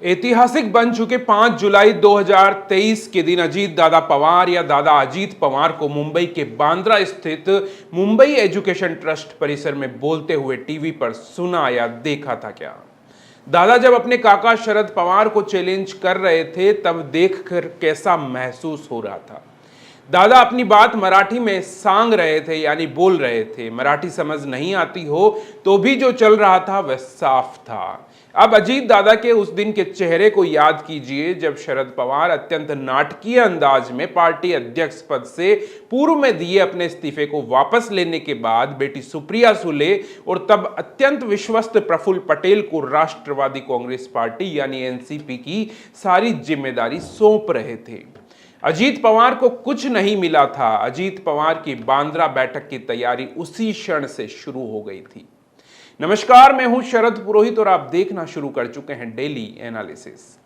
ऐतिहासिक बन चुके 5 जुलाई 2023 के दिन अजीत दादा पवार या दादा अजीत पवार को मुंबई के बांद्रा स्थित मुंबई एजुकेशन ट्रस्ट परिसर में बोलते हुए टीवी पर सुना या देखा था क्या? दादा जब अपने काका शरद पवार को चैलेंज कर रहे थे तब देखकर कैसा महसूस हो रहा था? दादा अपनी बात मराठी में सांग रहे थे, यानी बोल रहे थे। मराठी समझ नहीं आती हो तो भी जो चल रहा था वह साफ था। अब अजीत दादा के उस दिन के चेहरे को याद कीजिए जब शरद पवार अत्यंत नाटकीय अंदाज में पार्टी अध्यक्ष पद से पूर्व में दिए अपने इस्तीफे को वापस लेने के बाद बेटी सुप्रिया सुले और तब अत्यंत विश्वस्त प्रफुल्ल पटेल को राष्ट्रवादी कांग्रेस पार्टी यानी एनसीपी की सारी जिम्मेदारी सौंप रहे थे। अजीत पवार को कुछ नहीं मिला था। अजीत पवार की बांद्रा बैठक की तैयारी उसी क्षण से शुरू हो गई थी। नमस्कार, मैं हूं शरद पुरोहित और आप देखना शुरू कर चुके हैं डेली एनालिसिस।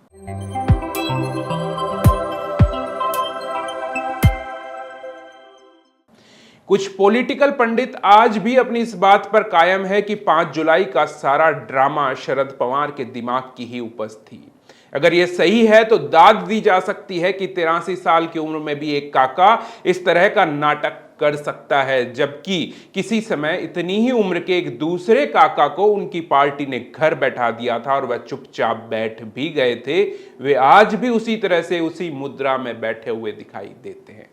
कुछ पॉलिटिकल पंडित आज भी अपनी इस बात पर कायम है कि 5 जुलाई का सारा ड्रामा शरद पवार के दिमाग की ही उपज थी। अगर यह सही है तो दाद दी जा सकती है कि 83 साल की उम्र में भी एक काका इस तरह का नाटक कर सकता है, जबकि किसी समय इतनी ही उम्र के एक दूसरे काका को उनकी पार्टी ने घर बैठा दिया था और वह चुपचाप बैठ भी गए थे। वे आज भी उसी तरह से उसी मुद्रा में बैठे हुए दिखाई देते हैं।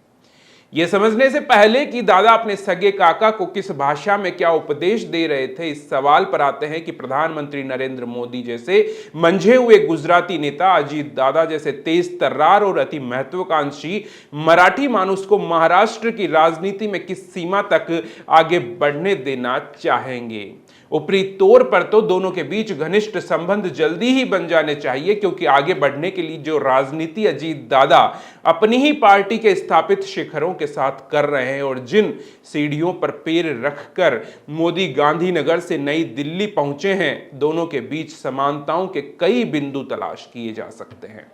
यह समझने से पहले कि दादा अपने सगे काका को किस भाषा में क्या उपदेश दे रहे थे, इस सवाल पर आते हैं कि प्रधानमंत्री नरेंद्र मोदी जैसे मंझे हुए गुजराती नेता अजीत दादा जैसे तेज तर्रार और अति महत्वाकांक्षी मराठी मानुस को महाराष्ट्र की राजनीति में किस सीमा तक आगे बढ़ने देना चाहेंगे। ऊपरी तौर पर तो दोनों के बीच घनिष्ठ संबंध जल्दी ही बन जाने चाहिए, क्योंकि आगे बढ़ने के लिए जो राजनीति अजीत दादा अपनी ही पार्टी के स्थापित शिखरों के साथ कर रहे हैं और जिन सीढ़ियों पर पैर रखकर मोदी गांधीनगर से नई दिल्ली पहुंचे हैं, दोनों के बीच समानताओं के कई बिंदु तलाश किए जा सकते हैं।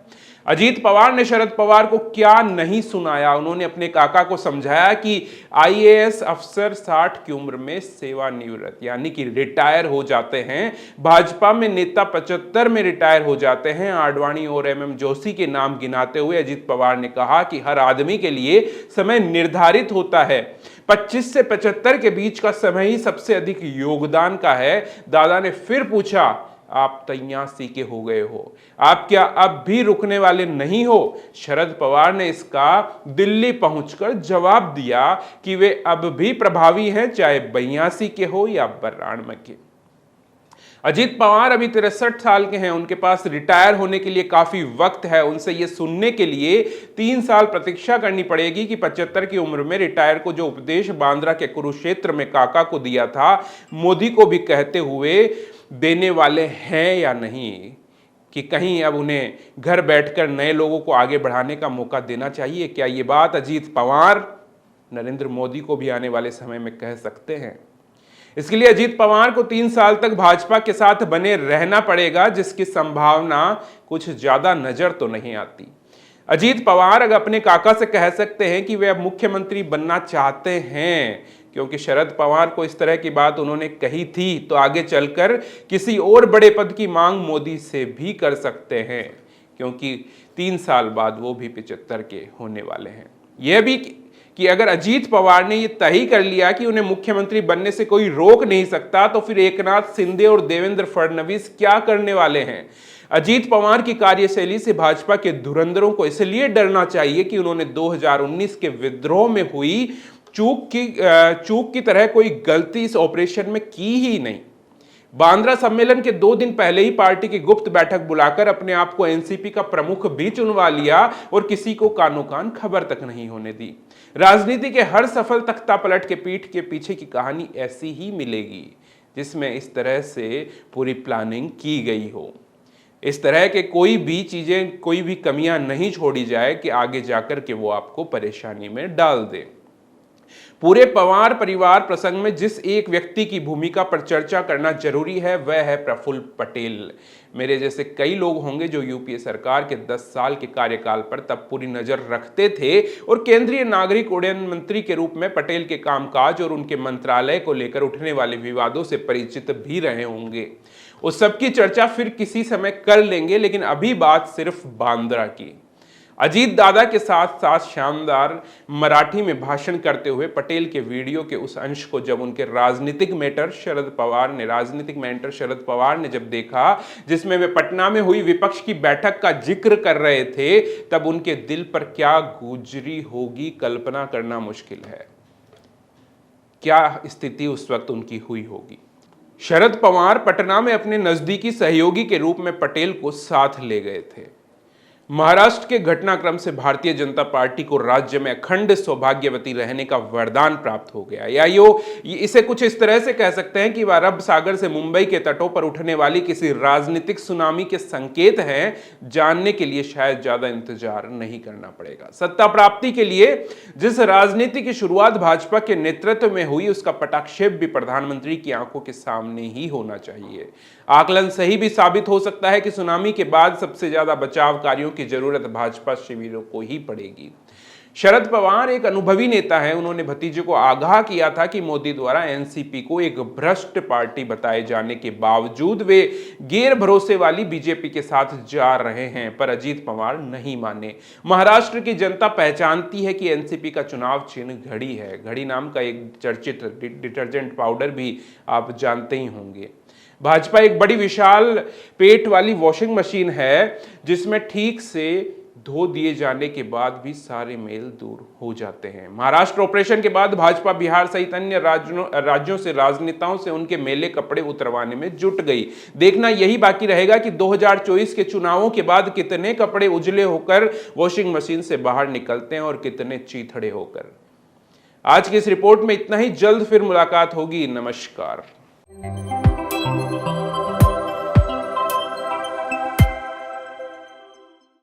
अजीत पवार ने शरद पवार को क्या नहीं सुनाया। उन्होंने अपने काका को समझाया कि आईएएस अफसर 60 की उम्र में सेवानिवृत्त यानी कि रिटायर हो जाते हैं। भाजपा में नेता 75 में रिटायर हो जाते हैं। आडवाणी और एमएम जोशी के नाम गिनाते हुए अजीत पवार ने कहा कि हर आदमी के लिए समय निर्धारित होता है। 25 से 75 के बीच का समय ही सबसे अधिक योगदान का है। दादा ने फिर पूछा, आप 83 के हो गए हो, आप क्या अब भी रुकने वाले नहीं हो? शरद पवार ने इसका दिल्ली पहुंचकर जवाब दिया कि वे अब भी प्रभावी हैं, चाहे 82 के हो या 92 के। अजीत पवार अभी 63 साल के हैं। उनके पास रिटायर होने के लिए काफी वक्त है। उनसे यह सुनने के लिए 3 साल प्रतीक्षा करनी पड़ेगी कि 75 की उम्र में रिटायर को जो उपदेश बांद्रा के कुरुक्षेत्र में काका को दिया था, मोदी को भी कहते हुए देने वाले हैं या नहीं, कि कहीं अब उन्हें घर बैठकर नए लोगों को आगे बढ़ाने का मौका देना चाहिए। क्या ये बात अजीत पवार नरेंद्र मोदी को भी आने वाले समय में कह सकते हैं? इसके लिए अजीत पवार को 3 साल तक भाजपा के साथ बने रहना पड़ेगा, जिसकी संभावना कुछ ज्यादा नजर तो नहीं आती। अजीत पवार अगर अपने काका से कह सकते हैं कि वे अब मुख्यमंत्री बनना चाहते हैं, क्योंकि शरद पवार को इस तरह की बात उन्होंने कही थी, तो आगे चलकर किसी और बड़े पद की मांग मोदी से भी कर सकते हैं, क्योंकि 3 साल बाद वो भी 75 के होने वाले हैं। यह भी कि अगर अजीत पवार ने यह तय कर लिया कि उन्हें मुख्यमंत्री बनने से कोई रोक नहीं सकता, तो फिर एकनाथ शिंदे और देवेंद्र फडणवीस क्या करने वाले हैं? अजीत पवार की कार्यशैली से भाजपा के धुरंधरों को इसलिए डरना चाहिए कि उन्होंने 2019 के विद्रोह में हुई चूक की तरह कोई गलती इस ऑपरेशन में की ही नहीं। बांद्रा सम्मेलन के 2 दिन पहले ही पार्टी की गुप्त बैठक बुलाकर अपने आप को एनसीपी का प्रमुख भी चुनवा लिया और किसी को कानो कान खबर तक नहीं होने दी। राजनीति के हर सफल तख्तापलट के पीठ के पीछे की कहानी ऐसी ही मिलेगी, जिसमें इस तरह से पूरी प्लानिंग की गई हो। इस तरह के कोई भी चीजें, कोई भी कमियां नहीं छोड़ी जाए कि आगे जाकर के वो आपको परेशानी में डाल दे। पूरे पवार परिवार प्रसंग में जिस एक व्यक्ति की भूमिका पर चर्चा करना जरूरी है, वह है प्रफुल्ल पटेल। मेरे जैसे कई लोग होंगे जो यूपीए सरकार के 10 साल के कार्यकाल पर तब पूरी नजर रखते थे और केंद्रीय नागरिक उड्डयन मंत्री के रूप में पटेल के कामकाज और उनके मंत्रालय को लेकर उठने वाले विवादों से परिचित भी रहे होंगे। उस सब की चर्चा फिर किसी समय कर लेंगे, लेकिन अभी बात सिर्फ बांद्रा की। अजीत दादा के साथ साथ शानदार मराठी में भाषण करते हुए पटेल के वीडियो के उस अंश को जब उनके राजनीतिक मेंटर शरद पवार ने जब देखा, जिसमें वे पटना में हुई विपक्ष की बैठक का जिक्र कर रहे थे, तब उनके दिल पर क्या गुजरी होगी कल्पना करना मुश्किल है। क्या स्थिति उस वक्त उनकी हुई होगी। शरद पवार पटना में अपने नजदीकी सहयोगी के रूप में पटेल को साथ ले गए थे। महाराष्ट्र के घटनाक्रम से भारतीय जनता पार्टी को राज्य में अखंड सौभाग्यवती रहने का वरदान प्राप्त हो गया, या इसे कुछ इस तरह से कह सकते हैं कि वह अरब सागर से मुंबई के तटों पर उठने वाली किसी राजनीतिक सुनामी के संकेत हैं। जानने के लिए शायद ज्यादा इंतजार नहीं करना पड़ेगा। सत्ता प्राप्ति के लिए जिस राजनीति की शुरुआत भाजपा के नेतृत्व में हुई, उसका पटाक्षेप भी प्रधानमंत्री की आंखों के सामने ही होना चाहिए। आकलन सही भी साबित हो सकता है कि सुनामी के बाद सबसे ज्यादा बचाव कार्यों की जरूरत भाजपा शिविरों को ही पड़ेगी। शरद पवार एक अनुभवी नेता हैं। उन्होंने भतीजे को आगाह किया था कि मोदी द्वारा एनसीपी को एक भ्रष्ट पार्टी बताए जाने के बावजूद वे गैर भरोसे वाली बीजेपी के साथ जा रहे हैं, पर अजीत पवार नहीं माने। महाराष्ट्र की जनता पहचानती है कि एनसीपी का चुनाव चिन्ह घड़ी है। घड़ी नाम का एक चर्चित डिटर्जेंट पाउडर भी आप जानते ही होंगे। भाजपा एक बड़ी विशाल पेट वाली वॉशिंग मशीन है, जिसमें ठीक से धो दिए जाने के बाद भी सारे मेल दूर हो जाते हैं। महाराष्ट्र ऑपरेशन के बाद भाजपा बिहार सहित अन्य राज्यों से राजनेताओं से उनके मेले कपड़े उतरवाने में जुट गई। देखना यही बाकी रहेगा कि 2024 के चुनावों के बाद कितने कपड़े उजले होकर वॉशिंग मशीन से बाहर निकलते हैं और कितने चीथड़े होकर। आज की इस रिपोर्ट में इतना ही। जल्द फिर मुलाकात होगी। नमस्कार।